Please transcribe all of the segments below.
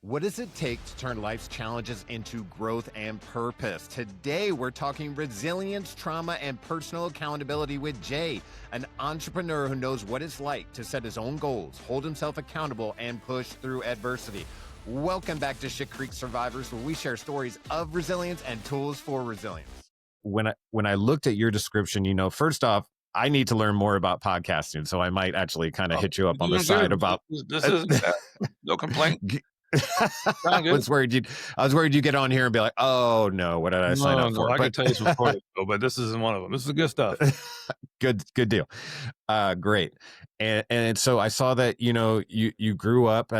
What does it take to turn life's challenges into growth and purpose? Today, we're talking resilience, trauma, and personal accountability with Jay, an entrepreneur who knows what it's like to set his own goals, hold himself accountable, and push through adversity. Welcome back to Shit Creek Survivors, where we share stories of resilience and tools for resilience. When I looked at your description, first off, I need to learn more about podcasting, so I might actually kind of hit you up on the side about this. Is no complaint. I was worried you'd get on here and be like, "Oh no, what did I sign up for?" I can tell you some stories, but this isn't one of them. This is the good stuff. Good deal. Great. And so I saw that you grew up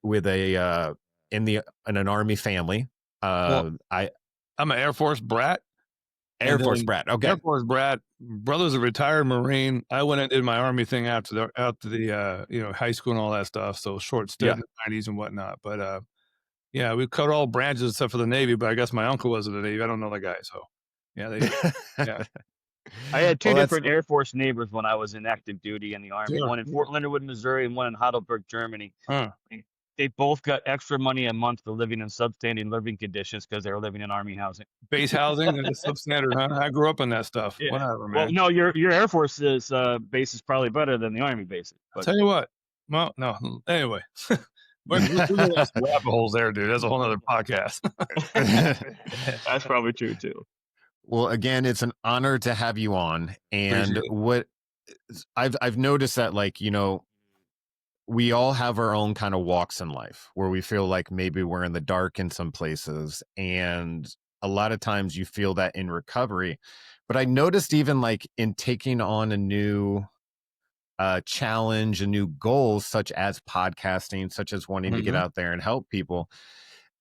with in an Army family. I'm an Air Force brat. Air Force brat. Okay. Air Force brat. Brother's a retired Marine. I went and did my Army thing after the high school and all that stuff. So short stint in the 90s and whatnot. But we covered all branches except for the Navy. But I guess my uncle was in the Navy. I don't know the guy. So yeah. I had two different Air Force neighbors when I was in active duty in the Army. One in Fort Leonard Wood, Missouri, and one in Heidelberg, Germany. They both got extra money a month for living in substandard living conditions because they were living in Army housing. Base housing and substandard, huh? I grew up on that stuff. Yeah. Whatever, man. Well, no, your Air Force's base is probably better than the Army base. I'll tell you what. Well, no. Anyway. We're rabbit holes there, dude. That's a whole other podcast. That's probably true, too. Well, again, it's an honor to have you on. And what I've noticed that, we all have our own kind of walks in life where we feel like maybe we're in the dark in some places. And a lot of times you feel that in recovery. But I noticed even in taking on a new challenge, a new goal, such as podcasting, such as wanting to get out there and help people,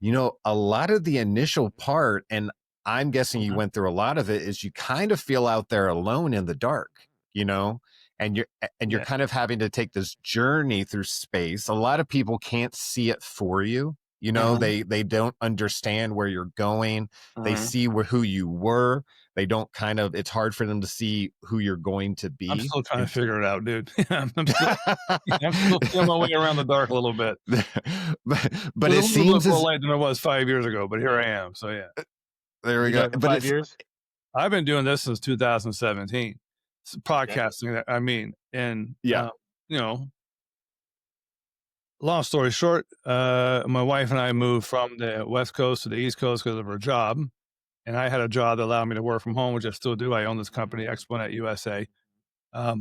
a lot of the initial part, and I'm guessing you went through a lot of it, is you kind of feel out there alone in the dark, and you're kind of having to take this journey through space. A lot of people can't see it for you. They don't understand where you're going. They see who you were. They don't it's hard for them to see who you're going to be. I'm still trying to figure it out, dude. I'm still feeling my way around the dark a little bit. but it seems more light than it was 5 years ago, but here I am. So yeah. There we go. But 5 years? I've been doing this since 2017. It's podcasting, I mean, and long story short, my wife and I moved from the West Coast to the East Coast because of her job. And I had a job that allowed me to work from home, which I still do. I own this company, Exponent USA. So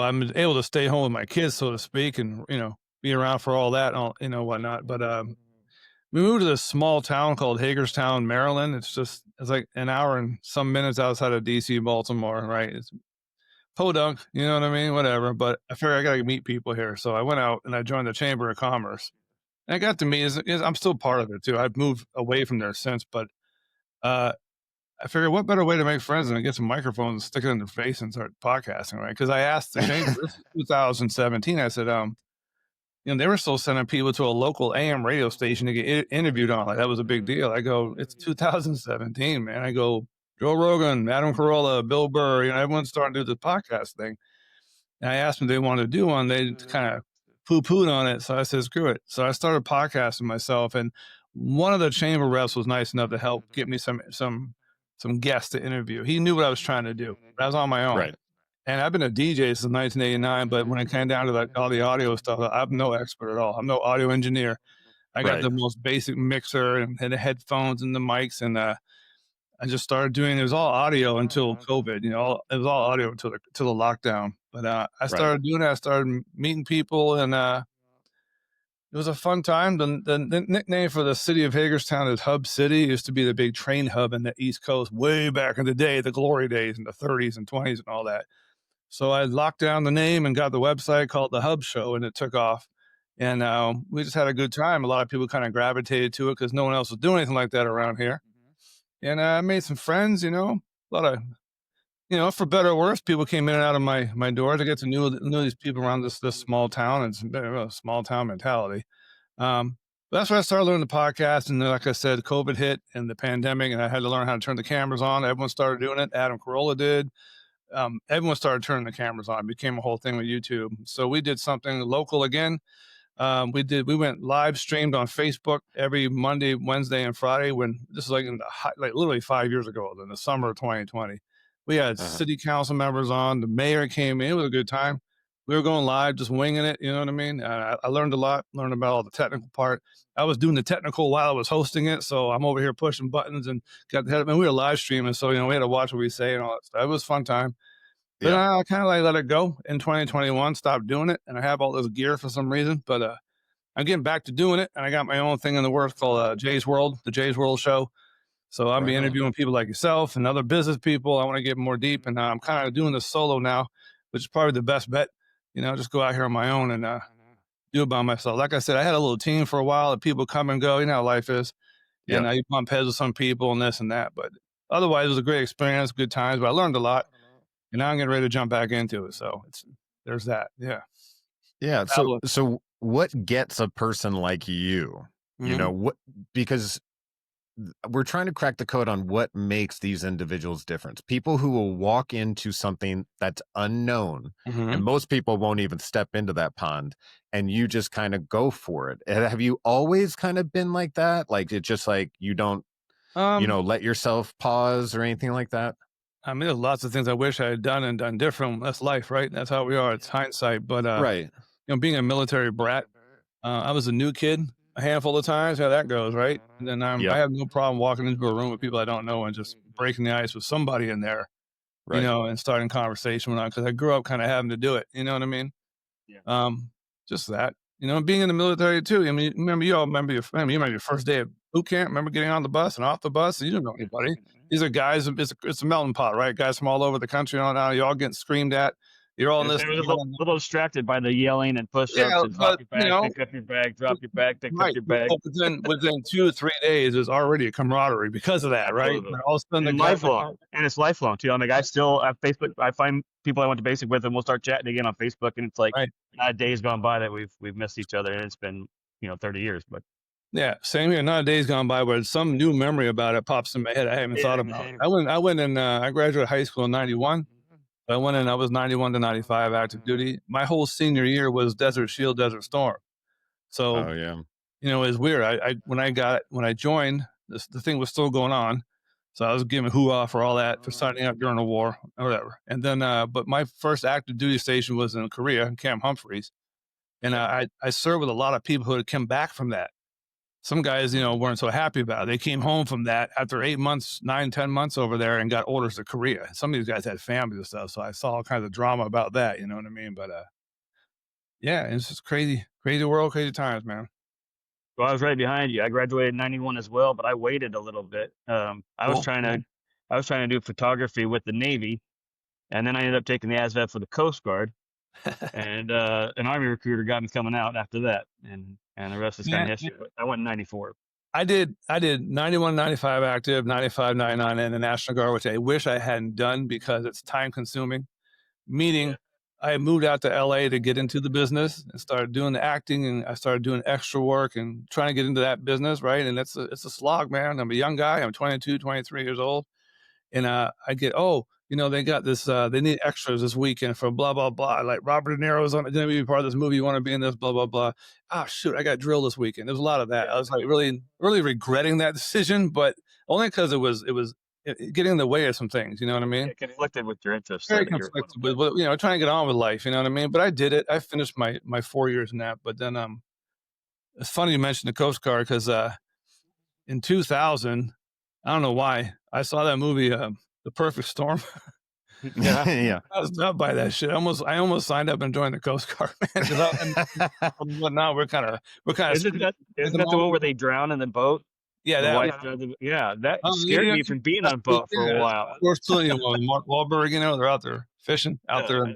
I'm able to stay home with my kids, so to speak, and, be around for all that, and whatnot. But we moved to this small town called Hagerstown, Maryland. It's like an hour and some minutes outside of DC, Baltimore, right? It's podunk, you know what I mean? Whatever. But I figured I got to meet people here. So I went out and I joined the Chamber of Commerce. And I got to meet, I'm still part of it too. I've moved away from there since, but I figured what better way to make friends than to get some microphones and stick it in their face and start podcasting, right? Because I asked the Chamber, 2017, I said, they were still sending people to a local AM radio station to get interviewed on. Like, that was a big deal. I go, it's 2017, man. I go, Joe Rogan, Adam Carolla, Bill Burr, everyone's starting to do the podcast thing. And I asked them if they wanted to do one. They kind of poo-pooed on it. So I said, screw it. So I started podcasting myself. And one of the chamber reps was nice enough to help get me some guests to interview. He knew what I was trying to do. I was on my own. Right. And I've been a DJ since 1989, but when it came down to all the audio stuff, I'm no expert at all. I'm no audio engineer. I got the most basic mixer and the headphones and the mics, and I just started doing. It was all audio until COVID. It was all audio until the lockdown. But I started doing it. I started meeting people, and it was a fun time. The nickname for the city of Hagerstown is Hub City. It used to be the big train hub in the East Coast way back in the day, the glory days in the 30s and 20s and all that. So I locked down the name and got the website called The Hub Show, and it took off. And we just had a good time. A lot of people kind of gravitated to it because no one else was doing anything like that around here. And I made some friends, a lot of, for better or worse, people came in and out of my door to get to know these people around this small town. It's a small town mentality. But that's when I started learning the podcast. And like I said, COVID hit and the pandemic, and I had to learn how to turn the cameras on. Everyone started doing it. Adam Carolla did. Everyone started turning the cameras on. It became a whole thing with YouTube. So we did something local again. We went live streamed on Facebook every Monday, Wednesday, and Friday. When this is like like literally 5 years ago, in the summer of 2020, we had city council members on. The mayor came in. It was a good time. We were going live, just winging it. You know what I mean? I learned a lot. Learned about all the technical part. I was doing the technical while I was hosting it, so I'm over here pushing buttons and got the head. And we were live streaming, so we had to watch what we say and all that stuff. It was a fun time. But I kind of like let it go in 2021, stopped doing it. And I have all this gear for some reason, but I'm getting back to doing it. And I got my own thing in the works called Jay's World, the Jay's World Show. So I'll be interviewing people like yourself and other business people. I want to get more deep. And I'm kind of doing this solo now, which is probably the best bet. Just go out here on my own and do it by myself. Like I said, I had a little team for a while that people come and go. You know how life is. And you bump heads with some people and this and that. But otherwise, it was a great experience, good times. But I learned a lot. And now I'm getting ready to jump back into it. So there's that. Yeah. Yeah. So what gets a person like you, because we're trying to crack the code on what makes these individuals different. People who will walk into something that's unknown, and most people won't even step into that pond, and you just kind of go for it. Have you always kind of been like that? Like, it's just like you don't, let yourself pause or anything like that? I mean, there's lots of things I wish I had done and done different. That's life, right? That's how we are. It's hindsight. But, being a military brat, I was a new kid a handful of times. How that goes, right? And then I have no problem walking into a room with people I don't know and just breaking the ice with somebody in there, and starting conversation with them, because I grew up kind of having to do it. You know what I mean? Yeah. Just that. Being in the military too. I mean, you all remember your first day of boot camp. Remember getting on the bus and off the bus? You didn't know anybody. These are guys. It's a melting pot, right? Guys from all over the country. Now you're all getting screamed at. You're all in this. A little distracted by the yelling and push-ups and drop your bag, pick up your bag, drop your bag, pick up your bag. Within 2 or 3 days, there's already a camaraderie because of that, right? And all of a sudden, lifelong, and it's lifelong too. I mean, I still have Facebook. I find people I went to basic with, and we'll start chatting again on Facebook, and it's like not a day's gone by that we've missed each other, and it's been 30 years, but. Yeah, same here. Not a day's gone by where some new memory about it pops in my head I haven't thought about. I went in. I graduated high school in 91. I went in. I was 91 to 95 active duty. My whole senior year was Desert Shield, Desert Storm. So, it's weird. When I joined, the thing was still going on. So I was giving hoo-ah for all that, for signing up during the war or whatever. And then, but my first active duty station was in Korea, in Camp Humphreys. And I served with a lot of people who had come back from that. Some guys, weren't so happy about it. They came home from that after 8 months, 9, 10 months over there and got orders to Korea. Some of these guys had families and stuff. So I saw all kinds of drama about that. You know what I mean? But, it's just crazy world, crazy times, man. Well, I was right behind you. I graduated in 91 as well, but I waited a little bit. I was trying to do photography with the Navy, and then I ended up taking the ASVAB for the Coast Guard. And an Army recruiter got me coming out after that, and the rest is kind of history. I went in 94. I did 91, 95 active, 95, 99 in the National Guard, which I wish I hadn't done because it's time consuming. Meaning, I moved out to LA to get into the business and started doing the acting, and I started doing extra work and trying to get into that business, right? And it's a slog, man. I'm a young guy. I'm 22, 23 years old. And I get, they got this, they need extras this weekend for blah, blah, blah. Like Robert De Niro's going to be part of this movie. You want to be in this, blah, blah, blah. Ah, shoot, I got drilled this weekend. There's a lot of that. I was like really, really regretting that decision, but only because it was getting in the way of some things. You know what I mean? Yeah, conflicted with your interests. Very conflicted with, trying to get on with life. You know what I mean? But I did it. I finished my 4 years in that. But then it's funny you mentioned the Coast Guard because in 2000, I don't know why, I saw that movie, The Perfect Storm. Yeah. I was nuts by that shit. I almost signed up and joined the Coast Guard, man. But now we're kind of. Isn't that the one where they drown in the boat? Yeah, that scared me from being on a boat for a while. Of course, Mark Wahlberg, they're out there fishing out there in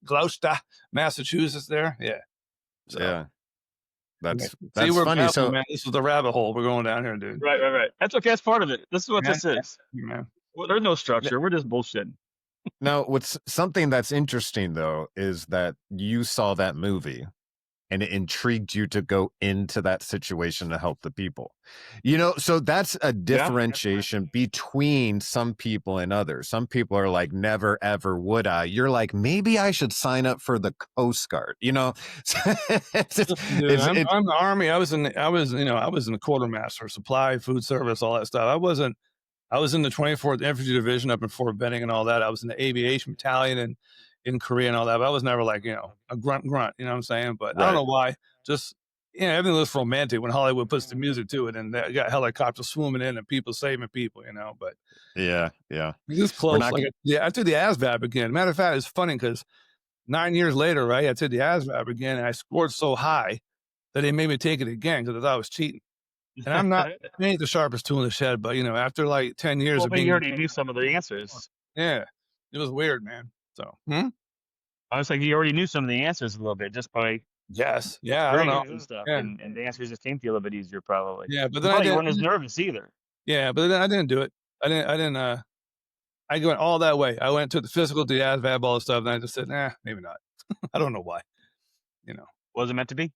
Gloucester, Massachusetts. There, yeah. So, yeah. That's we're funny. Baffled, so man, this is the rabbit hole we're going down here, dude. Right. That's okay. That's part of it. This is what this is. Man. Well, there's no structure. We're just bullshitting. Now, what's something that's interesting though is that you saw that movie, and it intrigued you to go into that situation to help the people. You know, so that's a differentiation between some people and others. Some people are like, never, ever would I. You're like, maybe I should sign up for the Coast Guard, you know? Dude, I'm the Army. I was in the quartermaster, supply, food service, all that stuff. I was in the 24th Infantry Division up in Fort Benning and all that. I was in the aviation battalion in Korea and all that, but I was never like, a grunt, you know what I'm saying? But I don't know why. Just, everything looks romantic when Hollywood puts the music to it, and they got helicopters swimming in and people saving people, but yeah. This close. I took the ASVAB again. Matter of fact, it's funny because 9 years later, right, I took the ASVAB again, and I scored so high that they made me take it again because I thought I was cheating. And I ain't the sharpest tool in the shed, but after like 10 years of being, you already knew some of the answers. Yeah, it was weird, man. So I was like, you already knew some of the answers a little bit just by I don't know and stuff, and the answers just came to you a little bit easier, probably. Yeah, but then you weren't as nervous either. Yeah, but then I didn't do it. I went all that way. I went to the physical, the ASVAB, all the stuff, and I just said, nah, maybe not. I don't know why. Was it meant to be?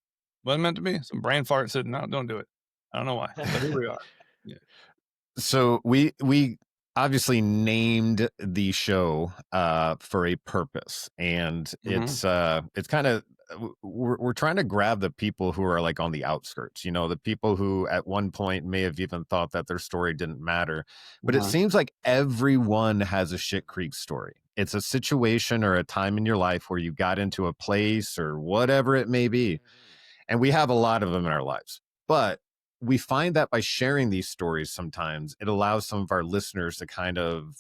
Wasn't meant to be. Some brain fart said, no, don't do it. I don't know why, but here we are. Yeah. So we obviously named the show for a purpose, and it's kind of, we're trying to grab the people who are like on the outskirts, the people who at one point may have even thought that their story didn't matter, but it seems like everyone has a Shit Creek story. It's a situation or a time in your life where you got into a place or whatever it may be, and we have a lot of them in our lives. But we find that by sharing these stories, sometimes it allows some of our listeners to kind of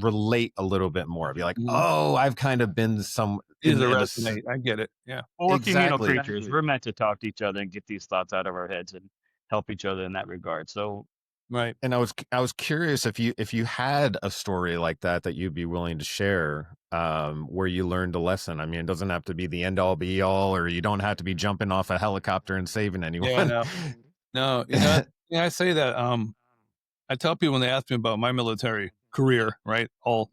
relate a little bit more. Be like, oh, I've kind of been resonate. I get it. Yeah. Well, we're communal creatures. We're meant to talk to each other and get these thoughts out of our heads and help each other in that regard. So, right. And I was curious if you had a story like that you'd be willing to share, where you learned a lesson. I mean, it doesn't have to be the end all be all, or you don't have to be jumping off a helicopter and saving anyone. Yeah, no, I say that. I tell people when they ask me about my military career, right, all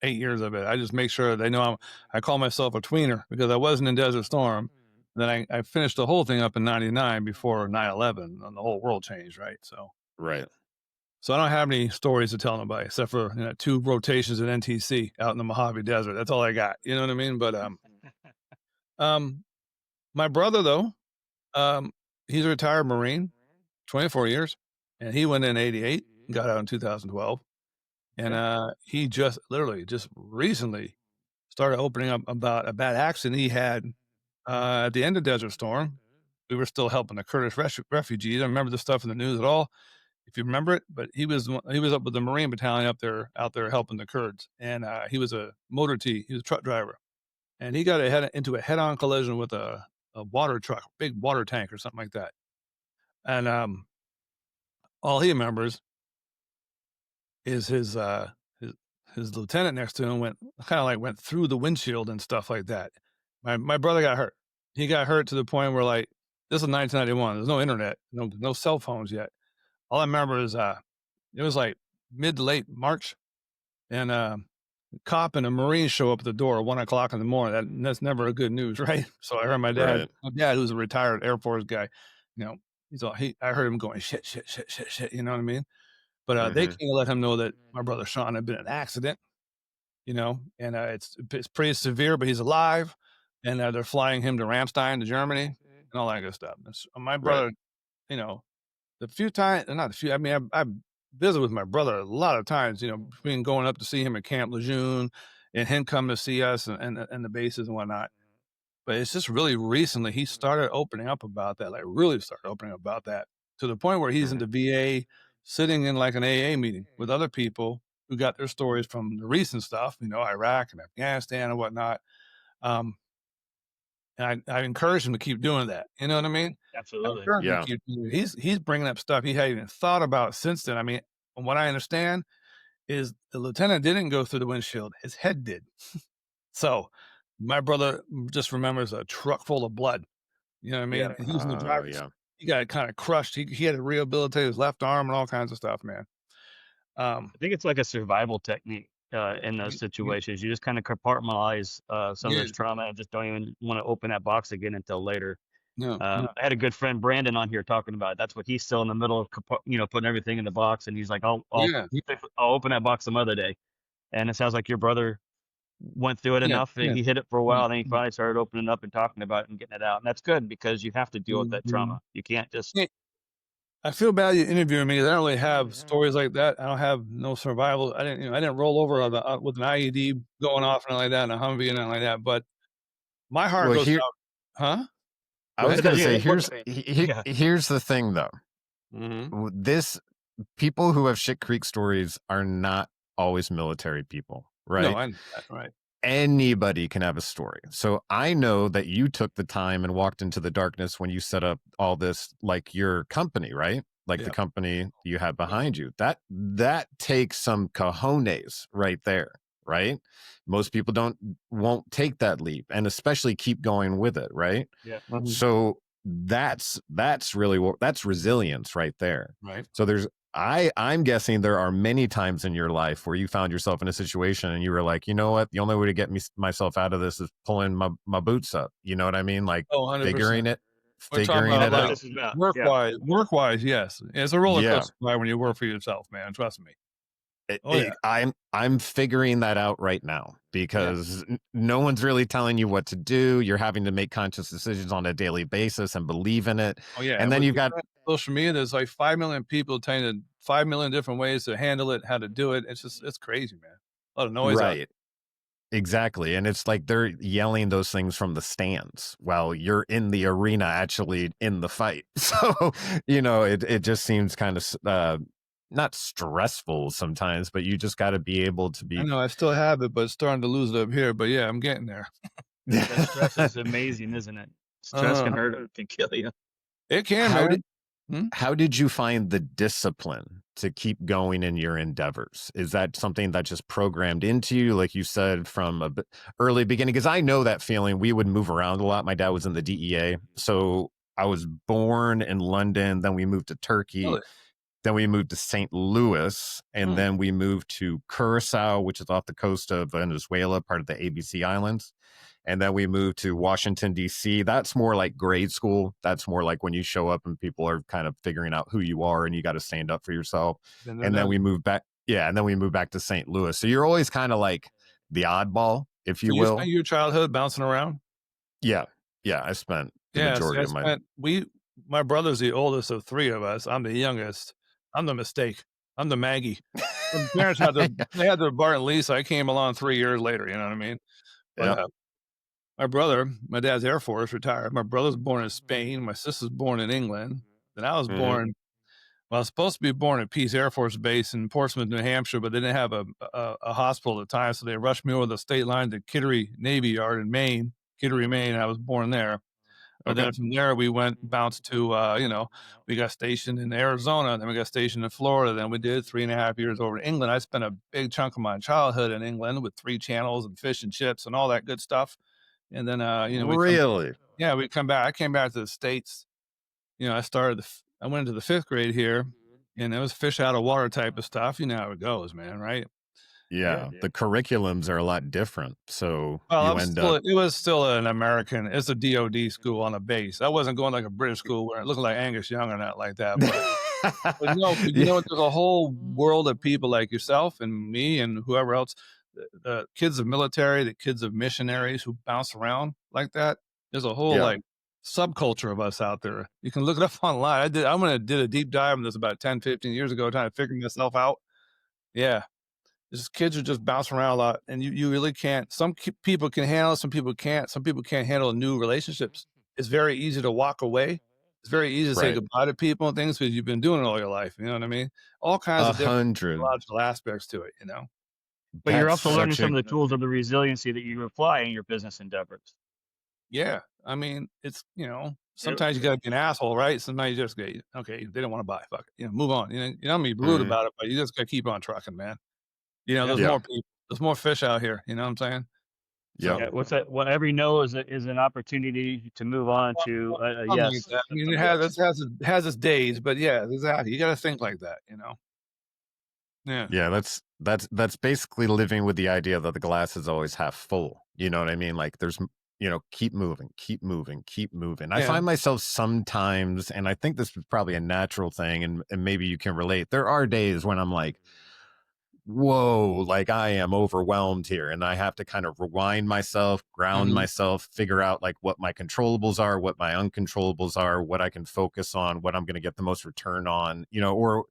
8 years of it, I just make sure they know I call myself a tweener because I wasn't in Desert Storm. Then I finished the whole thing up in '99 before 9/11, and the whole world changed, right? So right. So I don't have any stories to tell nobody except for 2 rotations at NTC out in the Mojave Desert. That's all I got. You know what I mean? But my brother though, he's a retired Marine, 24 years, and he went in '88, got out in 2012, and he just recently started opening up about a bad accident he had at the end of Desert Storm. We were still helping the Kurdish refugees. I don't remember this stuff in the news at all, if you remember it, but he was up with the Marine Battalion out there helping the Kurds, and he was a motor T. He was a truck driver, and he got into a head-on collision with a water truck, big water tank or something like that. And all he remembers is his lieutenant next to him went through the windshield and stuff like that. My brother got hurt. He got hurt to the point where, like, this is 1991. There's no internet, no cell phones yet. All I remember is it was like mid to late March, and a cop and a Marine show up at the door at 1:00 in the morning. That's never a good news, right? So I heard my dad. Right. My dad, who's a retired Air Force guy, I heard him going shit, you know what I mean? But they can't let him know that my brother Sean had been in an accident, and it's pretty severe, but he's alive, and they're flying him to Ramstein, to Germany, and all that good stuff. My brother, the few times, not a few. I mean, I visited with my brother a lot of times, between going up to see him at Camp Lejeune and him coming to see us and the bases and whatnot. But it's just really recently he started opening up about that, like really started opening up about that, to the point where he's in the VA sitting in like an AA meeting with other people who got their stories from the recent stuff, Iraq and Afghanistan and whatnot. And I encourage him to keep doing that. You know what I mean? Absolutely. Yeah. He's bringing up stuff he hadn't even thought about since then. I mean, from what I understand is the lieutenant didn't go through the windshield. His head did. So my brother just remembers a truck full of blood. You know what I mean? Yeah. He was in the driver's seat. He got kind of crushed. He had to rehabilitate his left arm and all kinds of stuff, man. I think it's like a survival technique. in those Yeah. situations. You just kind of compartmentalize some of Yeah. this trauma and just don't even want to open that box again until later. No. I had a good friend Brandon on here talking about it. That's what he's still in the middle of, putting everything in the box, and he's like, Yeah. I'll open that box some other day. And it sounds like your brother went through it Yeah. enough that Yeah. he hit it for a Yeah. while, and then he finally started opening up and talking about it and getting it out. And that's good because you have to deal with that Mhm. trauma. You can't just Yeah. I feel bad you interviewing me 'cause I don't really have stories like that. I don't have no survival. I didn't roll over on with an IED going off and like that and a Humvee and nothing like that. But my heart Well, goes here out. Huh? I Go was ahead. gonna yeah, say what- yeah. here's the thing though. Mm-hmm. This people who have Shit Creek stories are not always military people, right? No, I right. Anybody can have a story. So I know that you took the time and walked into the darkness when you set up all this, like your company, right? Like the Yeah. company you have behind you. That takes some cojones right there, right? Most people won't take that leap and especially keep going with it, right? Yeah. Mhm. So that's really that's resilience right there. Right. So I'm guessing there are many times in your life where you found yourself in a situation and you were like, you know what? The only way to get myself out of this is pulling my boots up. You know what I mean? Like Oh, 100%. figuring it We're talking out. about This is about. work-wise, yes. It's a roller Yeah. coaster ride when you work for yourself, man. Trust me. I'm figuring that out right now because no one's really telling you what to do. You're having to make conscious decisions on a daily basis and believe in it. Oh yeah. And then you've got social media. There's like 5 million people telling you 5 million different ways to handle it, how to do it. It's crazy, man. A lot of noise. Right. Exactly. And it's like they're yelling those things from the stands while you're in the arena actually in the fight. So, it just seems kind of not stressful sometimes, but you just got to be able to be. I know I still have it, but it's starting to lose it up here. But yeah, I'm getting there. That stress is amazing, isn't it? Stress can hurt, it can kill you. It can, How did you find the discipline to keep going in your endeavors? Is that something that just programmed into you, like you said, from a early beginning? Because I know that feeling. We would move around a lot. My dad was in the DEA. So I was born in London. Then we moved to Turkey. Really? Then we moved to St. Louis. And then we moved to Curacao, which is off the coast of Venezuela, part of the ABC Islands. And then we moved to Washington, D.C. That's more like grade school. That's more like when you show up and people are kind of figuring out who you are and you got to stand up for yourself. And then we moved back. Yeah. And then we moved back to St. Louis. So you're always kind of like the oddball, if you will. Spent your childhood bouncing around? Yeah. Yeah. I spent the majority of my brother's the oldest of 3 of us. I'm the youngest. I'm the mistake. I'm the Maggie. My parents they had their Bart and Lisa. I came along 3 years later. You know what I mean? But, my brother, my dad's Air Force, retired. My brother's born in Spain. My sister's born in England. Then I was born. Well, I was supposed to be born at Peace Air Force Base in Portsmouth, New Hampshire, but they didn't have a hospital at the time, so they rushed me over the state line to Kittery Navy Yard in Maine. Kittery, Maine. I was born there. And then from there, we bounced to, we got stationed in Arizona, then we got stationed in Florida. Then we did 3.5 years over in England. I spent a big chunk of my childhood in England with 3 channels and fish and chips and all that good stuff. And then, we come back. I came back to the States. I went into the 5th grade here, and it was fish out of water type of stuff. You know how it goes, man, right? Yeah, the curriculums are a lot different. So it was still an American. It's a DOD school on a base. I wasn't going like a British school where it looked like Angus Young or not like that. But, there's a whole world of people like yourself and me and whoever else, the kids of military, the kids of missionaries who bounce around like that. There's a whole like subculture of us out there. You can look it up online. I did a deep dive on this about 10, 15 years ago, trying to figure myself out. Yeah. Just kids are just bouncing around a lot, and you really can't. Some people can handle it, some people can't. Some people can't handle new relationships. It's very easy to walk away. It's very easy to say goodbye to people and things because you've been doing it all your life. You know what I mean? All kinds of different psychological aspects to it, But you're also learning some of the tools of the resiliency that you apply in your business endeavors. Yeah. I mean, it's, sometimes you got to be an asshole, right? Sometimes you just go, okay, they don't want to buy. Fuck it. Move on. You don't be rude about it, but you just got to keep on trucking, man. There's more people. There's more fish out here. You know what I'm saying? Yeah. What's that? Well, every no is an opportunity to move on to yes. I mean, it has its days, but yeah, exactly. You got to think like that. Yeah. Yeah, that's basically living with the idea that the glass is always half full. You know what I mean? Like there's keep moving, keep moving, keep moving. I Yeah. find myself sometimes, and I think this is probably a natural thing, and maybe you can relate. There are days when I'm like, whoa, like I am overwhelmed here. And I have to kind of rewind myself, ground myself, figure out like what my controllables are, what my uncontrollables are, what I can focus on, what I'm going to get the most return on, or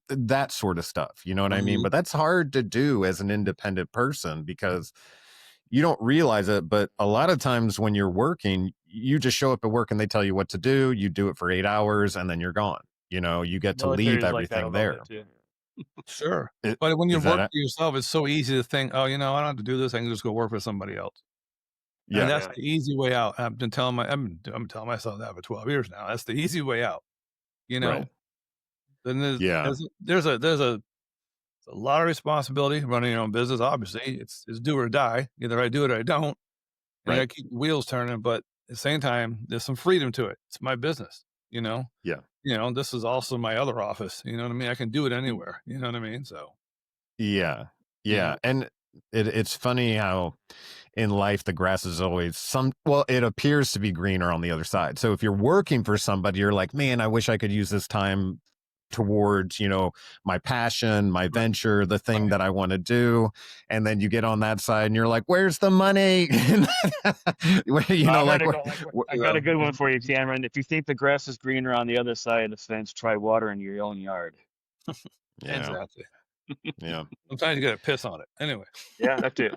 that sort of stuff. You know what I mean? But that's hard to do as an independent person because you don't realize it. But a lot of times when you're working, you just show up at work and they tell you what to do. You do it for 8 hours and then you're gone. You get to leave Military's like that a everything little there. bit too. Sure. It, But when you is work that for yourself, it's so easy to think, oh, I don't have to do this. I can just go work for somebody else. And yeah, that's the easy way out. I'm telling myself that for 12 years now. That's the easy way out. right. Then Yeah, there's a lot of responsibility running your own business. Obviously, it's do or die. Either I do it or I don't. And I right. gotta keep the wheels turning. But at the same time, there's some freedom to it. It's my business. Yeah, This is also my other office. You know what I mean? I can do it anywhere. You know what I mean? So yeah, you yeah. know, And it's funny how in life the grass is always it appears to be greener on the other side. So if you're working for somebody, you're like, man, I wish I could use this time towards my passion, my right, venture, the thing right. that I want to do. And then you get on that side and you're like, where's the money? I like got a good one for you, Cameron. If you think the grass is greener on the other side of the fence, try watering your own yard. yeah, Exactly. yeah, Sometimes you gotta piss on it. Anyway. Yeah, that too.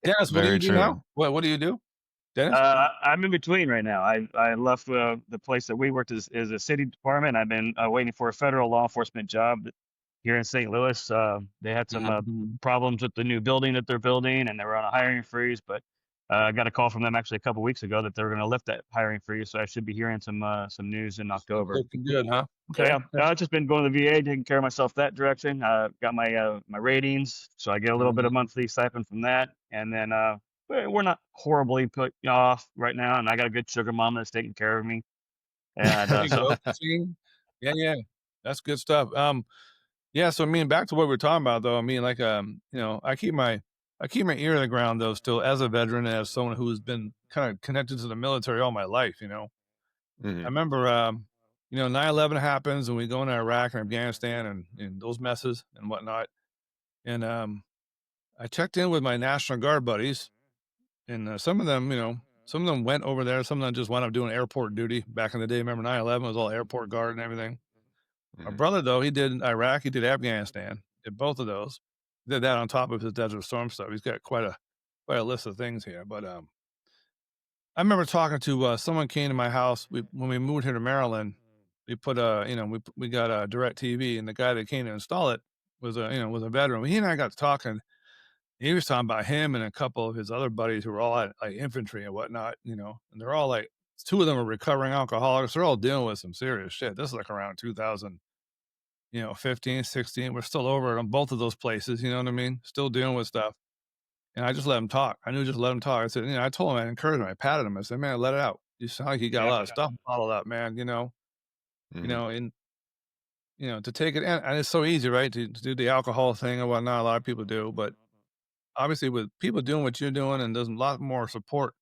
Dennis, what do you very do true. now? What do you do? Dennis? I'm in between right now. I left the place that we worked as a city department. I've been waiting for a federal law enforcement job here in St. Louis. They had some problems with the new building that they're building, and they were on a hiring freeze. But I got a call from them actually a couple weeks ago that they were going to lift that hiring freeze. So I should be hearing some news in October. Looking good, huh? So Okay. yeah, I've just been going to the VA, taking care of myself that direction. Got my ratings, so I get a little bit of monthly stipend from that, and then we're not horribly put off right now, and I got a good sugar mama that's taking care of me, and There you so go. See? Yeah, yeah. That's good stuff. Yeah, so I mean back to what we are talking about though. I mean, like I keep my ear to the ground though still as a veteran and as someone who's been kind of connected to the military all my life. I remember 9/11 happens and we go into Iraq and Afghanistan and those messes and whatnot. And I checked in with my National Guard buddies, and some of them went over there. Some of them just wound up doing airport duty back in the day. Remember 9/11 was all airport guard and everything. My brother, though, he did Iraq, he did Afghanistan, did both of those. Did that on top of his Desert Storm stuff. He's got quite a list of things here. But I remember talking to someone came to my house. When we moved here to Maryland, we put we got a Direct TV, and the guy that came to install it was a veteran. He and I got to talking. He was talking about him and a couple of his other buddies who were all like infantry and whatnot, and they're all like, two of them are recovering alcoholics. They're all dealing with some serious shit. This is like around 2000, 15, 16. We're still over on both of those places. You know what I mean? Still dealing with stuff. And I just let him talk. I knew just let him talk. I said, I told him, I encouraged him. I patted him. I said, man, let it out. You sound like you got a lot of stuff bottled up, man. And to take it, and it's so easy, right? To do the alcohol thing and whatnot. A lot of people do, but obviously with people doing what you're doing, and there's a lot more support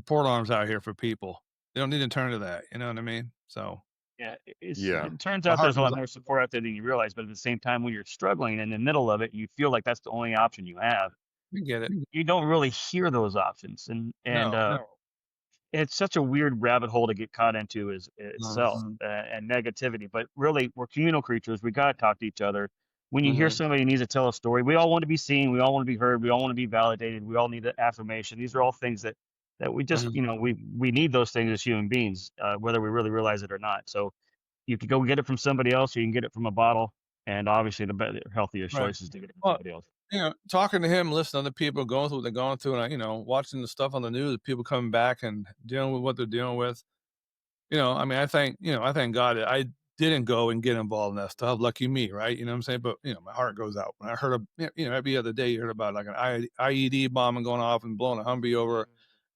arms out here for people. They don't need to turn to that. You know what I mean? So yeah, Yeah. it turns out there's a lot more support out there than you realize. But at the same time, when you're struggling in the middle of it, you feel like that's the only option you have. you get it. You don't really hear those options, and No. it's such a weird rabbit hole to get caught into itself and negativity. But really, we're communal creatures. We got to talk to each other. When you hear somebody needs to tell a story, we all want to be seen. We all want to be heard. We all want to be validated. We all need the affirmation. These are all things that we just, we need those things as human beings, whether we really realize it or not. So you can go get it from somebody else, or you can get it from a bottle. And obviously, the better, healthier choice is to get it from somebody else. Talking to him, listening to other people going through what they're going through, and watching the stuff on the news, people coming back and dealing with what they're dealing with. I mean, I thank God I didn't go and get involved in that stuff. Lucky me, right? You know what I'm saying? But my heart goes out when I heard of every other day you heard about like an IED bombing going off and blowing a Humvee over.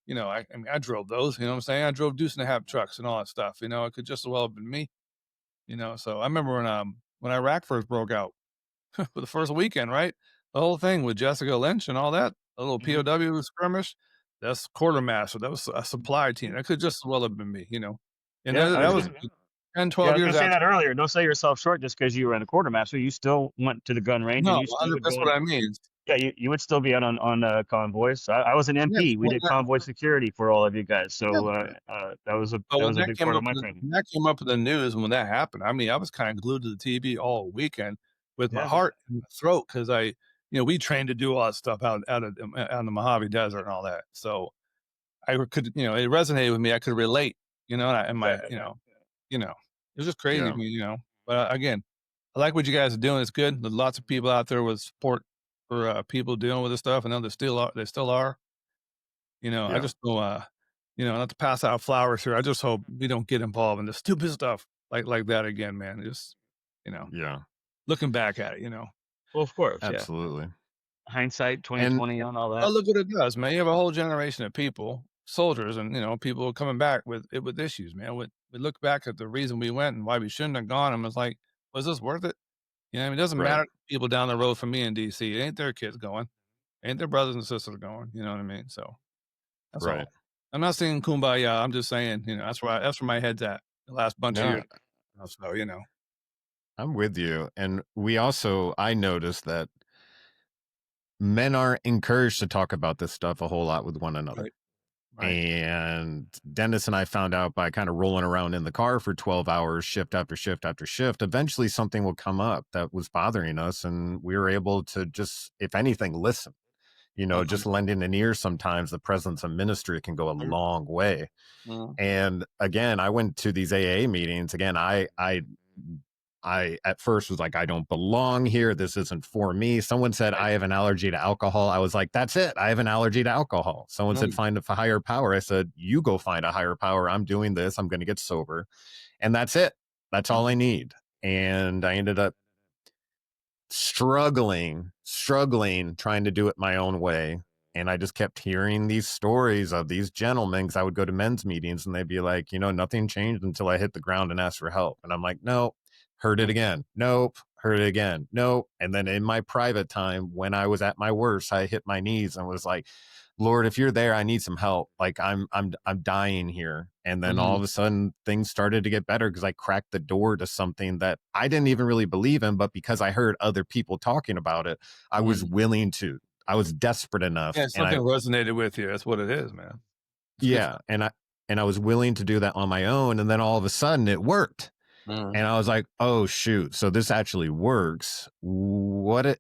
I mean, I drove those. You know what I'm saying? I drove deuce and a half trucks and all that stuff. It could just as well have been me. So I remember when Iraq first broke out. for the first weekend, right? The whole thing with Jessica Lynch and all that, a little POW skirmish. That's quartermaster. That was a supply team. That could just as well have been me, And that was 10, 12 I was years gonna say after. that earlier. Don't sell yourself short just because you were in a quartermaster. You still went to the gun range, and No, you still would that's go. what I mean. Yeah, you would still be out on convoys. I was an Yeah, MP. We well, did convoy security for all of you guys. yeah, So that was but when a that big came part of up my in training. when that came up in the news and when that happened, I mean, I was kinda glued to the TV all weekend with my Yeah. heart in my throat because we trained to do all that stuff out in the Mojave Desert and all that. So I could, it resonated with me. I could relate, and my, it was just crazy Yeah. to me, But again, I like what you guys are doing. It's good. There's lots of people out there with support for people dealing with this stuff. I know they still are. I Yeah. just don't, not to pass out flowers here. I just hope we don't get involved in the stupid stuff like that again, man. Just, Yeah. looking back at it, Well, of course, yeah. Absolutely. Hindsight, And 2020 on all Oh, that. look what it does, man. You have a whole generation of people, soldiers, and people coming back with issues, man. We look back at the reason we went and why we shouldn't have gone, and it's like, was this worth it? It doesn't Right. matter to people down the road from me in DC. It ain't their kids going, ain't their brothers and sisters going. You know what I mean? So that's Right. all. I'm not saying kumbaya. I'm just saying, that's where my head's at the last bunch of No, years. So I'm with you. And I noticed that men are encouraged to talk about this stuff a whole lot with one another. Right. And Dennis and I found out by kind of rolling around in the car for 12 hours, shift after shift after shift, eventually something will come up that was bothering us. And we were able to just, if anything, listen, just lending an ear. Sometimes the presence of ministry can go a long way. And again, I went to these AA meetings. Again, I at first was like, I don't belong here. This isn't for me. Someone said, I have an allergy to alcohol. I was like, that's it. I have an allergy to alcohol. Someone said, find a higher power. I said, you go find a higher power. I'm doing this. I'm going to get sober. And that's it. That's all I need. And I ended up struggling, trying to do it my own way. And I just kept hearing these stories of these gentlemen, because I would go to men's meetings and they'd be like, nothing changed until I hit the ground and asked for help. And I'm like, no, heard it again. Nope. Heard it again. Nope. And then in my private time, when I was at my worst, I hit my knees and was like, Lord, if you're there, I need some help. Like I'm dying here. And then all of a sudden things started to get better because I cracked the door to something that I didn't even really believe in, but because I heard other people talking about it, I was willing to. I was desperate enough. Yeah, something resonated with you. That's what it is, man. Yeah. And I was willing to do that on my own. And then all of a sudden it worked. And I was like, oh shoot, so this actually works. And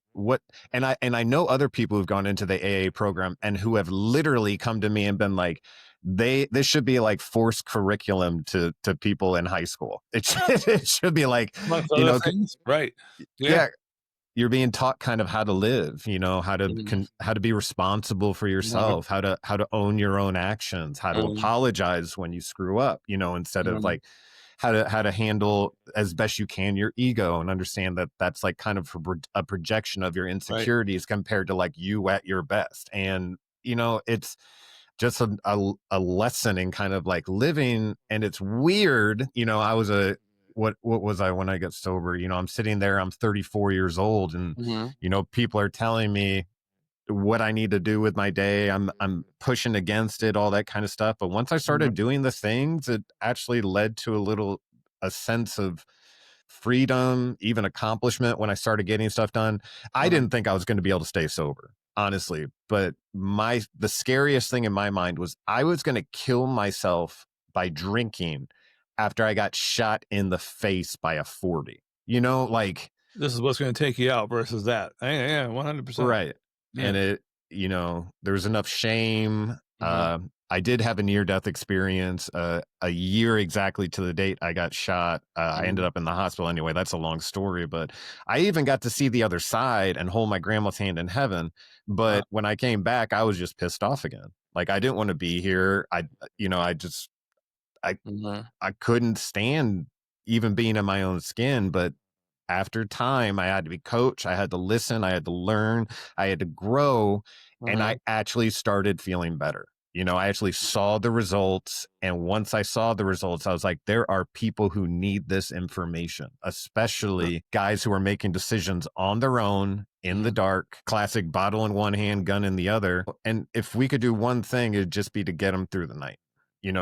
I know other people who've gone into the AA program and who have literally come to me and been like, this should be like forced curriculum to people in high school. It should be like, right. Yeah. You're being taught kind of how to live, how to be responsible for yourself, how to own your own actions, how to apologize when you screw up, instead of like how to handle as best you can your ego, and understand that that's like kind of a projection of your insecurities compared to like you at your best. And, it's just a lesson in kind of like living. And it's weird. I was what was I when I got sober? I'm sitting there, I'm 34 years old, and people are telling me what I need to do with my day. I'm pushing against it, all that kind of stuff. But once I started doing the things, it actually led to a sense of freedom, even accomplishment when I started getting stuff done. I didn't think I was going to be able to stay sober, honestly. But the scariest thing in my mind was I was going to kill myself by drinking after I got shot in the face by a 40. Like this is what's going to take you out versus that. Yeah, 100%. Right. Yeah. And there was enough shame. I did have a near-death experience a year exactly to the date I got shot. I ended up in the hospital anyway. That's a long story, but I even got to see the other side and hold my grandma's hand in heaven. But when I came back, I was just pissed off again. Like I didn't want to be here. I couldn't stand even being in my own skin. But after time, I had to be coached. I had to listen. I had to learn. I had to grow. And I actually started feeling better. I actually saw the results. And once I saw the results, I was like, there are people who need this information, especially guys who are making decisions on their own in the dark, classic bottle in one hand, gun in the other. And if we could do one thing, it'd just be to get them through the night.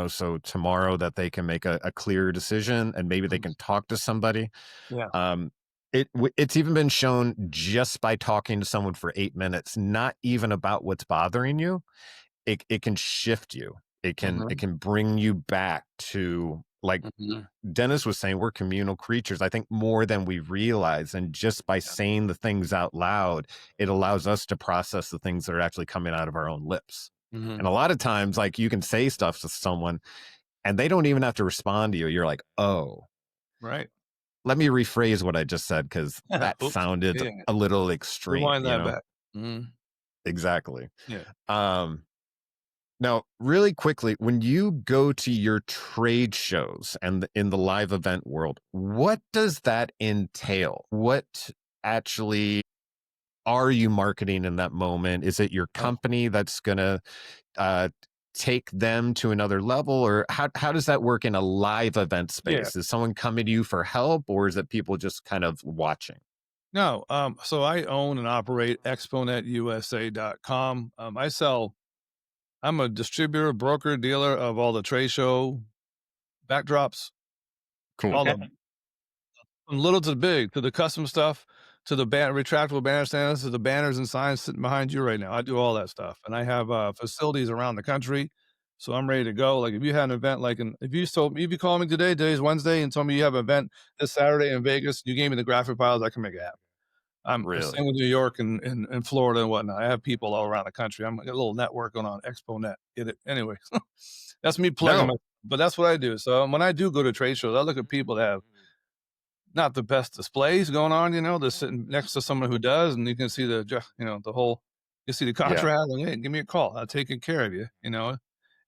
So tomorrow that they can make a clear decision and maybe they can talk to somebody. Yeah. It's even been shown just by talking to someone for 8 minutes, not even about what's bothering you. It can shift you. It can bring you back to, like Dennis was saying, we're communal creatures, I think, more than we realize. And just by saying the things out loud, it allows us to process the things that are actually coming out of our own lips. And a lot of times, like, you can say stuff to someone and they don't even have to respond to you. You're like, oh, right. Let me rephrase what I just said, because that sounded a little extreme. Rewind that back. Exactly. Yeah. Now, really quickly, when you go to your trade shows and in the live event world, what does that entail? What actually are you marketing in that moment? Is it your company that's going to take them to another level, or how does that work in a live event space? Is someone coming to you for help, or is it people just kind of watching? No. So I own and operate exponetusa.com. I'm a distributor, broker, dealer of all the trade show backdrops. Cool. All from little to big, to the custom stuff, to the retractable banner stands, to the banners and signs sitting behind you right now. I do all that stuff, and I have facilities around the country, so I'm ready to go. Like if you had an event, if you called me today, today's Wednesday, and told me you have an event this Saturday in Vegas, you gave me the graphic files, I can make it happen. I'm same with New York and Florida and whatnot. I have people all around the country. I'm got a little network going on ExpoNet. Get it? Anyway, that's me plugging but that's what I do. So when I do go to trade shows, I look at people that have not the best displays going on. They're sitting next to someone who does, and you can see the whole, you see the contrast. And hey, give me a call. I'll take care of you.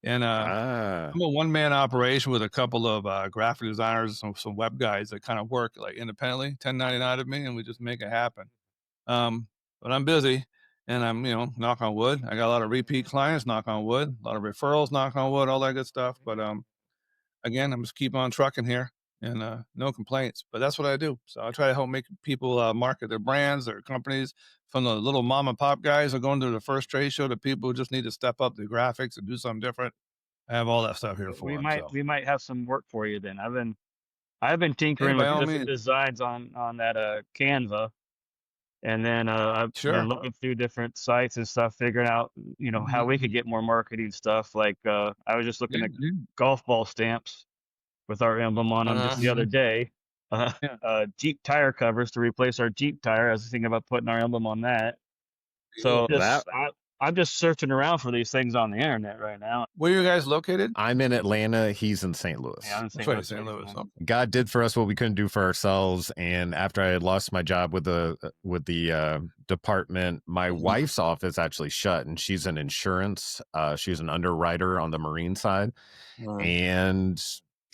And I'm a one-man operation with a couple of graphic designers, some web guys that kind of work like independently, 1099 of me, and we just make it happen. But I'm busy, and I'm, knock on wood, I got a lot of repeat clients, knock on wood, a lot of referrals, knock on wood, all that good stuff. But again, I'm just keep on trucking here, and no complaints. But that's what I do. So I try to help make people market their brands, their companies, from the little mom and pop guys who are going to the first trade show to people who just need to step up the graphics and do something different. I have all that stuff here for them. We might have some work for you then. I've been tinkering with different designs on that Canva, and then I've been looking through different sites and stuff, figuring out how we could get more marketing stuff. Like I was just looking at golf ball stamps with our emblem on them just the other day. Jeep tire covers to replace our Jeep tire. I was thinking about putting our emblem on that. So I'm just searching around for these things on the internet right now. Where are you guys located? I'm in Atlanta. He's in St. Louis. Yeah, I'm in St. Louis. God did for us what we couldn't do for ourselves. And after I had lost my job with the department, my wife's office actually shut, and she's an insurance. She's an underwriter on the marine side, and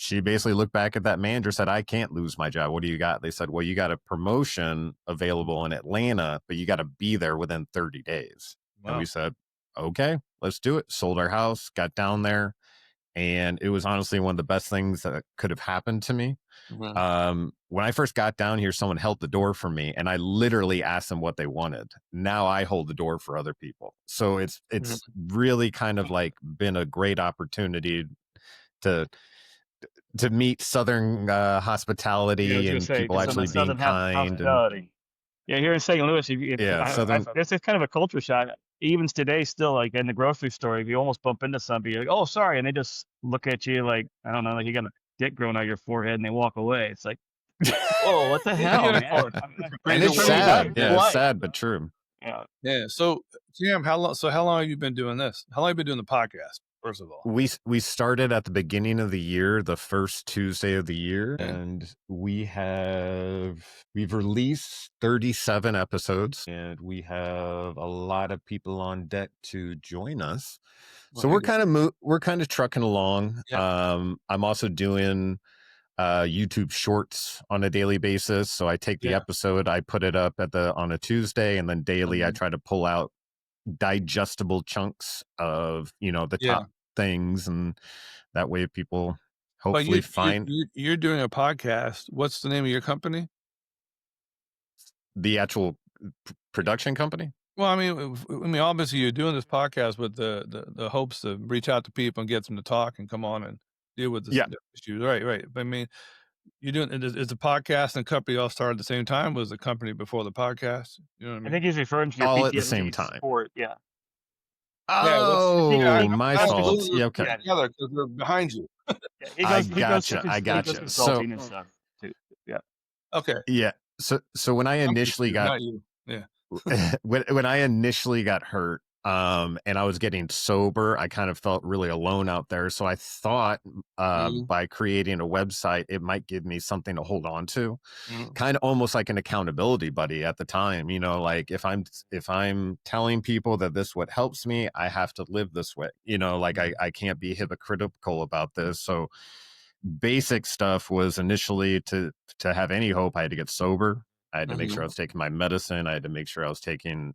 she basically looked back at that manager, said, I can't lose my job. What do you got? They said, well, you got a promotion available in Atlanta, but you got to be there within 30 days. Wow. And we said, okay, let's do it. Sold our house, got down there. And it was honestly one of the best things that could have happened to me. When I first got down here, someone held the door for me, and I literally asked them what they wanted. Now I hold the door for other people. So it's really kind of like been a great opportunity to meet Southern hospitality and people actually being kind. Yeah, here in St. Louis, it's kind of a culture shock. Even today, still, like in the grocery store, if you almost bump into somebody, you're like, "Oh, sorry," and they just look at you like, I don't know, like you got a dick growing out of your forehead, and they walk away. It's like, whoa, what the hell, man? And it's sad. Yeah, it's sad but true. Yeah. So, Cam, how long have you been doing this? How long have you been doing the podcast? First of all, we started at the beginning of the year, the first Tuesday of the year, and we've released 37 episodes, and we have a lot of people on deck to join us. So we're kind of trucking along. I'm also doing YouTube shorts on a daily basis. So I take the episode, I put it up on a Tuesday, and then daily I try to pull out digestible chunks of, the Yeah. top things, and that way people But hopefully find you're doing a podcast. What's the name of your company? the actual production company. Well, I mean, obviously you're doing this podcast with the hopes to reach out to people and get them to talk and come on and deal with Yeah. the issues. Right, right. But I mean, you're doing is the podcast and company all started at the same time? Was the company before the podcast? You know what I I mean? think he's referring to your All at the same PTSD time. support. Yeah. Yeah, what's Oh, I'm my asking fault. those Yeah, are okay. Yeah. together because they're behind you. Yeah. I He goes gotcha. So consulting and stuff too. Yeah. Okay. yeah. So when I I'm initially confused, got not you. Yeah. when I initially got hurt, and I was getting sober, I kind of felt really alone out there. So I thought Mhm, by creating a website, it might give me something to hold on to, mhm, kind of almost like an accountability buddy at the time. Like if I'm telling people that this what helps me, I have to live this way. Like I can't be hypocritical about this. So basic stuff was initially to have any hope, I had to get sober. I had to make sure I mhm. was taking my medicine. I had to make sure I was taking,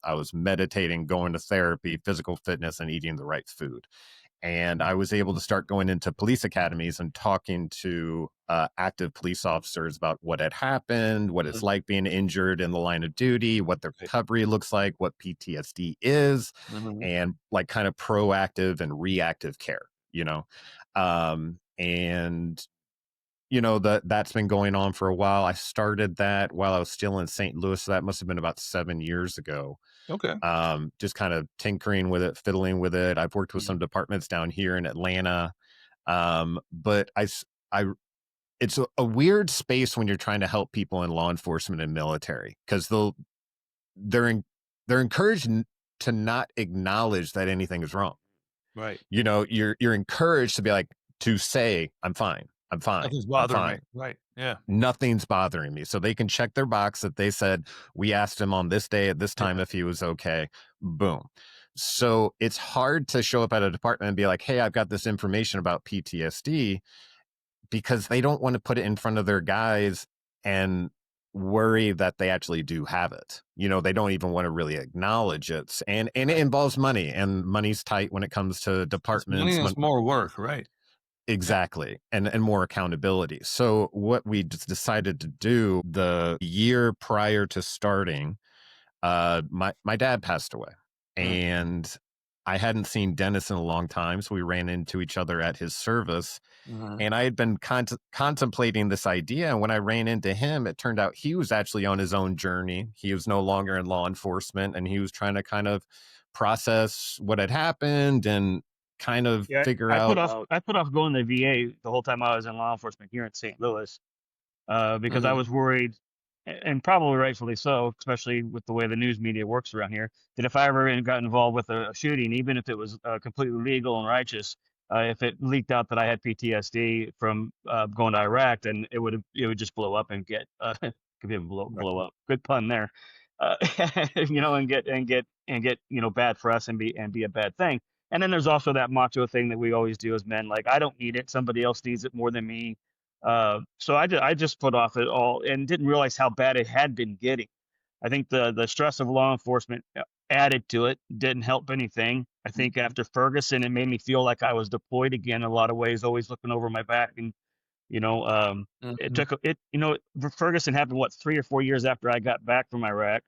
I was meditating, going to therapy, physical fitness, and eating the right food. And I was able to start going into police academies and talking to active police officers about what had happened, what it's Mhm. like being injured in the line of duty, what the Right. recovery looks like, what PTSD is, Mhm. and like kind of proactive and reactive care, and that's been going on for a while. I started that while I was still in St. Louis. So that must have been about 7 years ago. Okay. Just kind of tinkering with it, fiddling with it. I've worked with Mhm. some departments down here in Atlanta. But it's a weird space when you're trying to help people in law enforcement and military, because they're encouraged to not acknowledge that anything is wrong. Right. You're encouraged to be like, to say, I'm fine. I'm fine. Nothing's I'm bothering me. fine. Right. Yeah. Nothing's bothering me. So they can check their box that they said, we asked him on this day at this time Yeah. if he was okay. Boom. So it's hard to show up at a department and be like, hey, I've got this information about PTSD, because they don't want to put it in front of their guys and worry that they actually do have it. They don't even want to really acknowledge it. And it involves money, and money's tight when it comes to It's departments. money is more work. Right. Yeah. Exactly. And more accountability. So what we just decided to do the year prior to starting, my dad passed away, and I hadn't seen Dennis in a long time. So we ran into each other at his service, Mhm. and I had been contemplating this idea. And when I ran into him, it turned out he was actually on his own journey. He was no longer in law enforcement, and he was trying to kind of process what had happened and kind of Yeah. figure I put out. off going to the VA the whole time I was in law enforcement here in St. Louis, because I Mhm. was worried, and probably rightfully so, especially with the way the news media works around here, that if I ever got involved with a shooting, even if it was completely legal and righteous, if it leaked out that I had PTSD from going to Iraq, then it would just blow up and get could be Right. blow up. Good pun there. Uh, and get bad for us and be a bad thing. And then there's also that macho thing that we always do as men, like I don't need it, somebody else needs it more than me. So I just put off it all and didn't realize how bad it had been getting. I think the stress of law enforcement added to it, didn't help anything. I think after Ferguson, it made me feel like I was deployed again in a lot of ways, always looking over my back. And it Mhm. took it. Ferguson happened, what, 3 or 4 years after I got back from Iraq,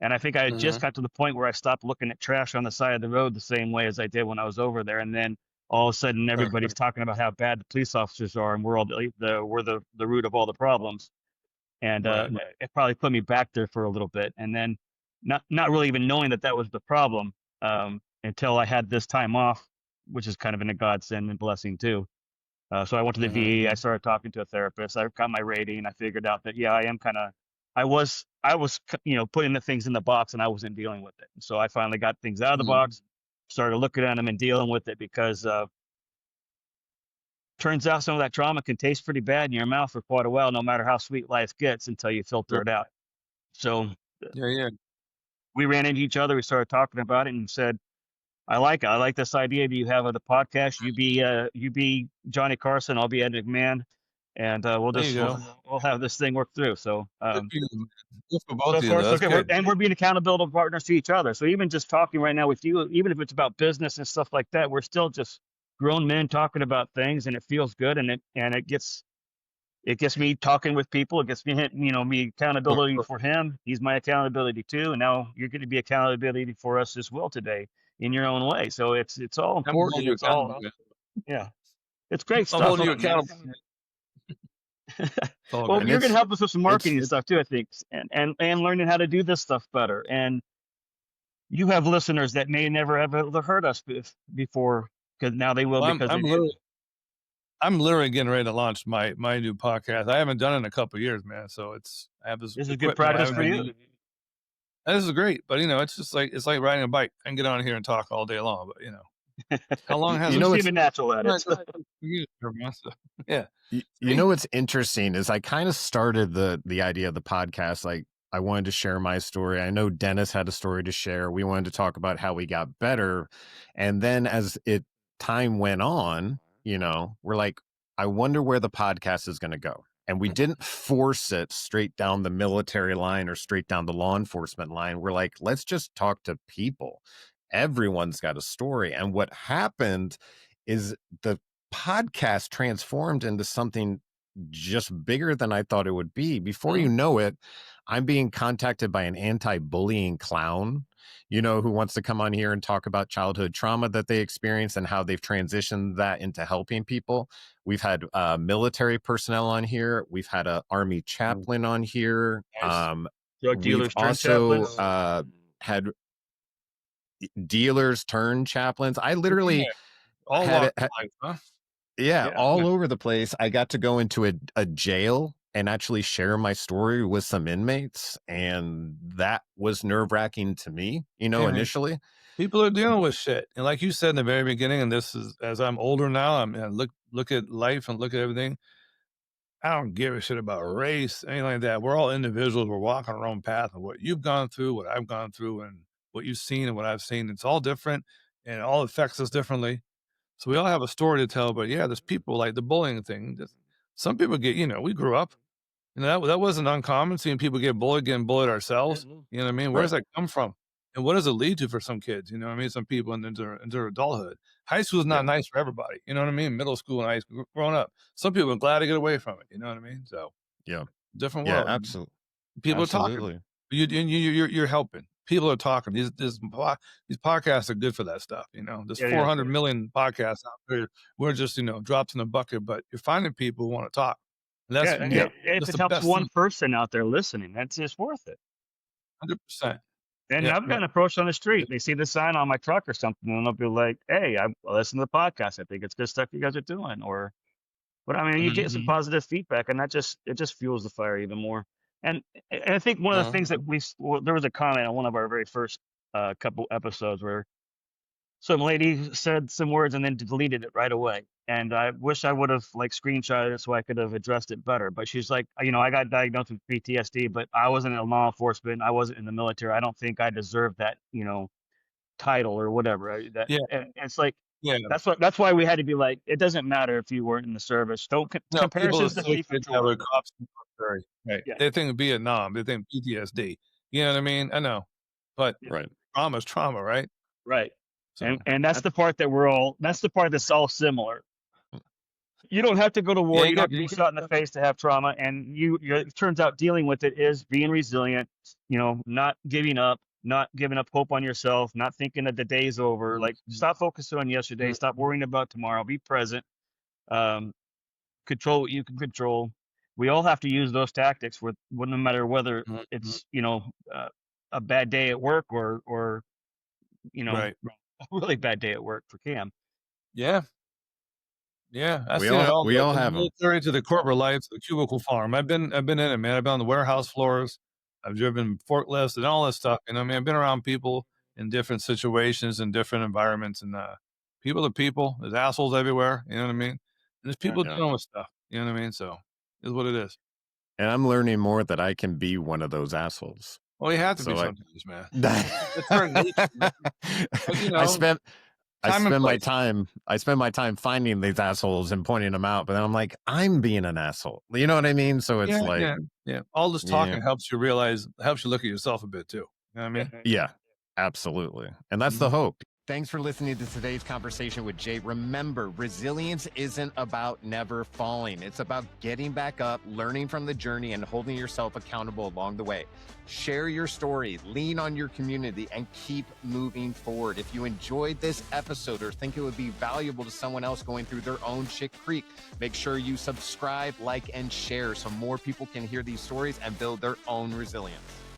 and I think I had just Mhm. got to the point where I stopped looking at trash on the side of the road the same way as I did when I was over there. And then all of a sudden, Right. everybody's talking about how bad the police officers are, and we're all the root of all the problems. And Right. it probably put me back there for a little bit, and then not really even knowing that was the problem, until I had this time off, which is kind of a godsend and blessing too. So I went to the Mhm. VA. I started talking to a therapist. I got my rating. I figured out that, yeah, I was putting the things in the box and I wasn't dealing with it. So I finally got things out of the Mhm. box, started looking at them and dealing with it, because turns out some of that trauma can taste pretty bad in your mouth for quite a while, no matter how sweet life gets, until you filter Sure. it out. So Yeah. Yeah. we ran into each other. We started talking about it and said, I like it. I like this idea that you have of the podcast. You be Johnny Carson. I'll be Ed McMahon. and we'll There just you go. we'll have this thing work through. So Good for both so of you. far so That's good. good. And we're being accountable partners to each other. So even just talking right now with you, even if it's about business and stuff like that, we're still just grown men talking about things, and it feels good, and it gets me talking with people. It gets me me accountability for him. He's my accountability too, and now you're going to be accountability for us as well today in your own way. So it's all I'm important. holding you It's all accountable. yeah. It's great I'm stuff. holding you accountable. Well, And you're going to it's help us with some it's marketing stuff too, I think, and learning how to do this stuff better. And you have listeners that may never have ever heard us before, because now they will Well, because of you. I'm literally getting ready to launch my new podcast. I haven't done it in a couple of years, man. So I have this This is good equipment I practice haven't for been you. using. And this is great, but it's just like riding a bike. I can get on here and talk all day long, but how long has you it? know You seem natural at it. Yeah. you know what's interesting is I kind of started the idea of the podcast like I wanted to share my story. I know Dennis had a story to share. We wanted to talk about how we got better. And then as time went on, we're like, I wonder where the podcast is going to go. And we didn't force it straight down the military line or straight down the law enforcement line. We're like, let's just talk to people. Everyone's got a story. And what happened is the podcast transformed into something just bigger than I thought it would be. Before you know it, I'm being contacted by an anti-bullying clown, who wants to come on here and talk about childhood trauma that they experienced and how they've transitioned that into helping people. We've had military personnel on here. We've had an Army chaplain on here. Drug We've dealers turned also chaplains. had dealers turn chaplains. I literally all had walks it. of life, huh? Yeah, all over the place. I got to go into a jail and actually share my story with some inmates, and that was nerve-wracking to me, initially. People are dealing with shit, and like you said in the very beginning, and this is as I'm older now, I look at life and look at everything. I don't give a shit about race, anything like that. We're all individuals. We're walking our own path, and what you've gone through, what I've gone through, and what you've seen and what I've seen, it's all different, and it all affects us differently. So we all have a story to tell, but yeah, there's people like the bullying thing. Some people get, we grew up, that wasn't uncommon, seeing people getting bullied ourselves. You know what I mean? Where does that come from? And what does it lead to for some kids? You know what I mean? Some people into adulthood. High school is not nice for everybody. You know what I mean? Middle school and high school, growing up. Some people are glad to get away from it. You know what I mean? So yeah, different yeah, world. absolutely. People are talking. You're helping. People are talking. These podcasts are good for that stuff. There's 400 million podcasts out there. We're just drops in the bucket, but you're finding people who want to talk. And that's if it helps one person out there listening, that's just worth it. 100%. And I've gotten approached on the street. They see the sign on my truck or something, and they'll be like, "Hey, I listen to the podcast. I think it's good stuff you guys are doing." But I mean, you get some positive feedback, and it just fuels the fire even more. And I think one of the things that there was a comment on one of our very first couple episodes where some lady said some words and then deleted it right away. And I wish I would have screenshotted it so I could have addressed it better. But she's like, I got diagnosed with PTSD, but I wasn't in law enforcement. I wasn't in the military. I don't think I deserve that, title or whatever. And it's like, that's why we had to be like, it doesn't matter if you weren't in the service. Don't comparisons to be for cops. Right. Yeah. They think Vietnam. They think PTSD. You know what I mean? I know, but trauma is trauma, right? Right. So, and that's the part that that's the part that's all similar. You don't have to go to war. You don't have to be shot in the face to have trauma. And it turns out dealing with it is being resilient, not giving up hope on yourself, not thinking that the day's over. Like, stop focusing on yesterday. Stop worrying about tomorrow. Be present. Control what you can control. We all have to use those tactics no matter whether it's, a bad day at work or a really bad day at work for Cam. Yeah. Yeah. We all have them. Military to the corporate life, to the cubicle farm. I've been in it, man. I've been on the warehouse floors. I've driven forklifts and all this stuff. I've been around people in different situations and different environments, and people to people. There's assholes everywhere. You know what I mean? And there's people dealing with stuff. You know what I mean? So it's what it is. And I'm learning more that I can be one of those assholes. Well, you have to be sometimes, man. I spent I spend my time finding these assholes and pointing them out, but then I'm like, I'm being an asshole. You know what I mean? So it's all this talking helps you look at yourself a bit too. You know what I mean? Yeah, absolutely. And that's the hope. Thanks for listening to today's conversation with Jay. Remember, resilience isn't about never falling. It's about getting back up, learning from the journey, and holding yourself accountable along the way. Share your story, lean on your community, and keep moving forward. If you enjoyed this episode or think it would be valuable to someone else going through their own shit creek, make sure you subscribe, like, and share so more people can hear these stories and build their own resilience.